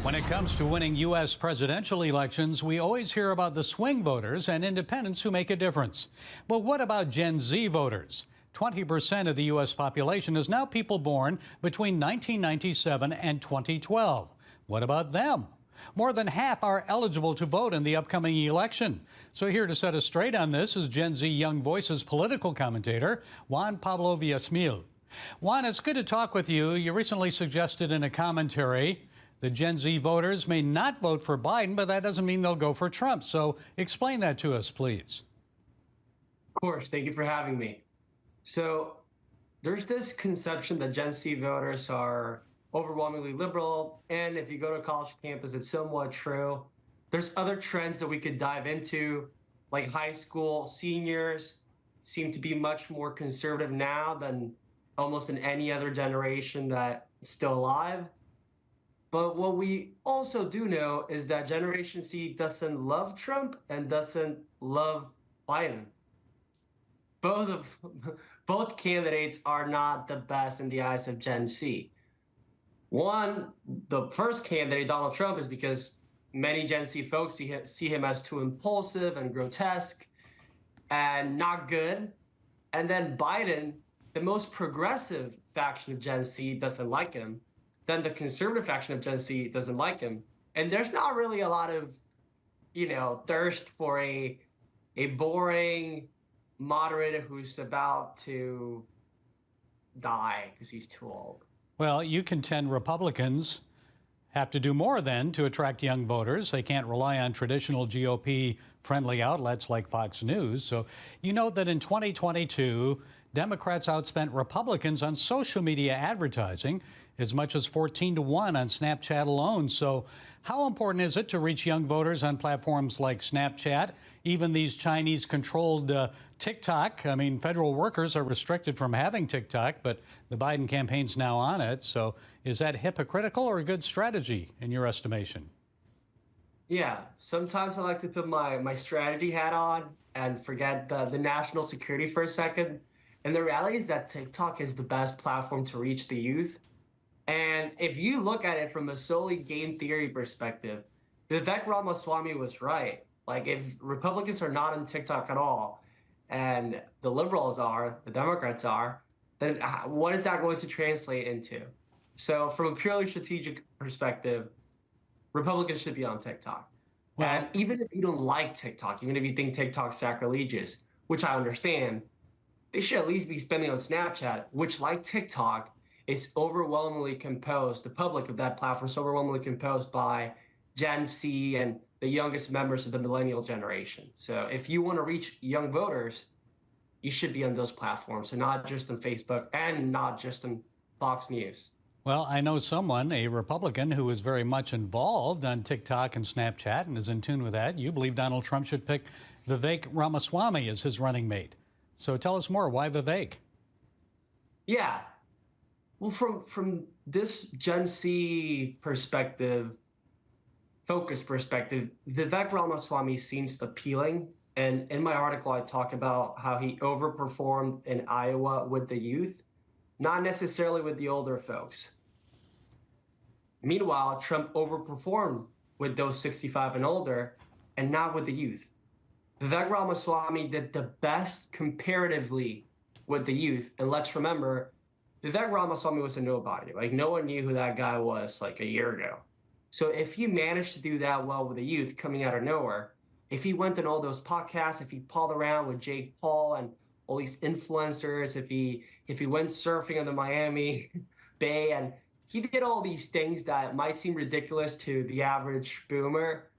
When it comes to winning U.S. presidential elections, we always hear about the swing voters and independents who make a difference. But what about Gen Z voters? 20% of the U.S. population is now people born between 1997 and 2012. What about them? More than half are eligible to vote in the upcoming election. So here to set us straight on this is Gen Z Young Voices political commentator Juan Pablo Villasmil. Juan, it's good to talk with you. You recently suggested in a commentary the Gen Z voters may not vote for Biden, but that doesn't mean they'll go for Trump. So explain that to us, please. Of course. Thank you for having me. So there's this conception that Gen Z voters are overwhelmingly liberal. And if you go to a college campus, it's somewhat true. There's other trends that we could dive into, like high school seniors seem to be much more conservative now than almost in any other generation that is still alive. But what we also do know is that Generation Z doesn't love Trump and doesn't love Biden. Both candidates are not the best in the eyes of Gen Z. One, the first candidate, Donald Trump, is because many Gen Z folks see him as too impulsive and grotesque and not good. And then Biden, the most progressive faction of Gen Z, doesn't like him. Then the conservative faction of Gen Z doesn't like him. And there's not really a lot of, thirst for a boring moderator who's about to die because he's too old. Well, you contend Republicans have to do more then to attract young voters. They can't rely on traditional GOP-friendly outlets like Fox News. So you note that in 2022, Democrats outspent Republicans on social media advertising as much as 14-1 on Snapchat alone. So how important is it to reach young voters on platforms like Snapchat, even these Chinese-controlled TikTok? I mean, federal workers are restricted from having TikTok, but the Biden campaign's now on it. So is that hypocritical or a good strategy in your estimation? Yeah, sometimes I like to put my strategy hat on and forget the national security for a second. And the reality is that TikTok is the best platform to reach the youth. And if you look at it from a solely game theory perspective, Vivek Ramaswamy was right. Like, if Republicans are not on TikTok at all, and the liberals are, the Democrats are, then what is that going to translate into? So from a purely strategic perspective, Republicans should be on TikTok. Well, and even if you don't like TikTok, even if you think TikTok's sacrilegious, which I understand, they should at least be spending on Snapchat, which, like TikTok, is overwhelmingly composed, the public of that platform is overwhelmingly composed by Gen Z and the youngest members of the millennial generation. So if you want to reach young voters, you should be on those platforms and not just on Facebook and not just on Fox News. Well, I know someone, a Republican, who is very much involved on TikTok and Snapchat and is in tune with that. You believe Donald Trump should pick Vivek Ramaswamy as his running mate. So tell us more. Why Vivek? Yeah. Well, from this Gen Z perspective, focus perspective, Vivek Ramaswamy seems appealing. And in my article, I talk about how he overperformed in Iowa with the youth, not necessarily with the older folks. Meanwhile, Trump overperformed with those 65 and older and not with the youth. Vivek Ramaswamy did the best comparatively with the youth. And let's remember, Vivek Ramaswamy was a nobody. Like, no one knew who that guy was like a year ago. So if he managed to do that well with the youth coming out of nowhere, if he went on all those podcasts, if he pawed around with Jake Paul and all these influencers, if he went surfing on the Miami Bay, and he did all these things that might seem ridiculous to the average boomer,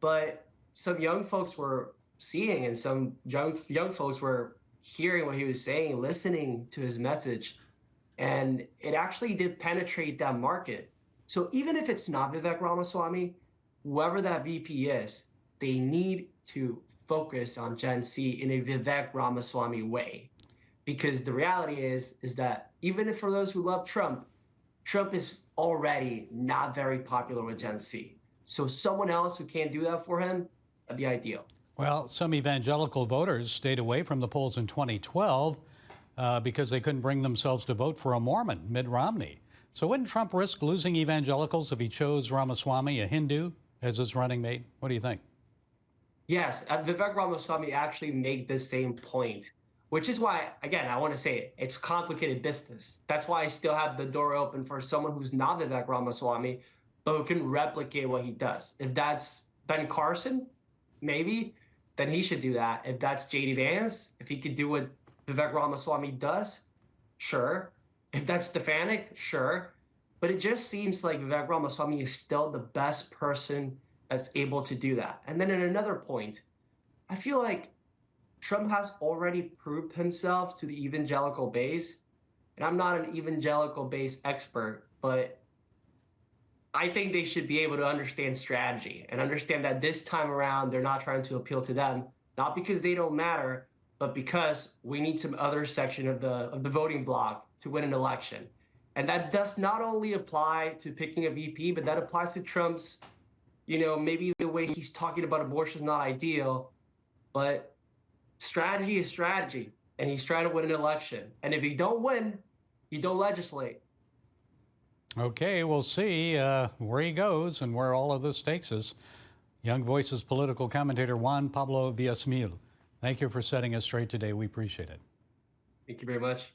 but some young folks were seeing and some young folks were hearing what he was saying, listening to his message. And it actually did penetrate that market. So even if it's not Vivek Ramaswamy, whoever that VP is, they need to focus on Gen Z in a Vivek Ramaswamy way. Because the reality is that even if for those who love Trump, Trump is already not very popular with Gen Z. So someone else who can't do that for him, that'd be ideal. Well, some evangelical voters stayed away from the polls in 2012 because they couldn't bring themselves to vote for a Mormon, Mitt Romney. So wouldn't Trump risk losing evangelicals if he chose Ramaswamy, a Hindu, as his running mate? What do you think? Yes, Vivek Ramaswamy actually made the same point, which is why, again, I want to say it's complicated business. That's why I still have the door open for someone who's not Vivek Ramaswamy, but who can replicate what he does. If that's Ben Carson, maybe, then he should do that. If that's JD Vance, if he could do what Vivek Ramaswamy does, sure. If that's Stefanik, sure. But it just seems like Vivek Ramaswamy is still the best person that's able to do that. And then in another point, I feel like Trump has already proved himself to the evangelical base. And I'm not an evangelical base expert, but I think they should be able to understand strategy and understand that this time around, they're not trying to appeal to them, not because they don't matter, but because we need some other section of the voting bloc to win an election. And that does not only apply to picking a VP, but that applies to Trump's, maybe the way he's talking about abortion is not ideal, but strategy is strategy. And he's trying to win an election. And if he don't win, he don't legislate. Okay, we'll see where he goes and where all of this takes us. Young Voices political commentator Juan Pablo Villasmil, thank you for setting us straight today. We appreciate it. Thank you very much.